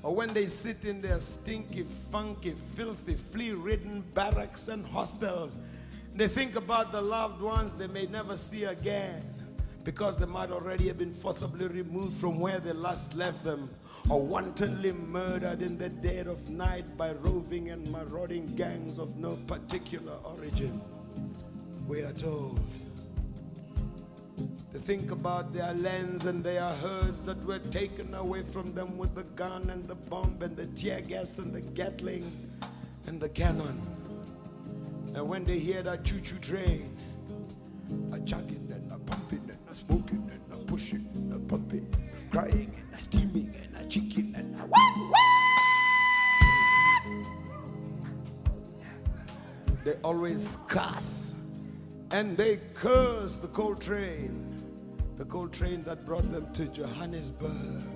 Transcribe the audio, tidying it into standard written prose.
Or when they sit in their stinky, funky, filthy, flea-ridden barracks and hostels, they think about the loved ones they may never see again because they might already have been forcibly removed from where they last left them, or wantonly murdered in the dead of night by roving and marauding gangs of no particular origin. We are told. They think about their lands and their herds that were taken away from them with the gun and the bomb and the tear gas and the Gatling and the cannon. And when they hear that choo-choo train, a chugging and a pumping and a smoking and a pushing and a pumping, crying and a steaming and a chicken and a wah, wah, they always cuss and they curse the coal train that brought them to Johannesburg.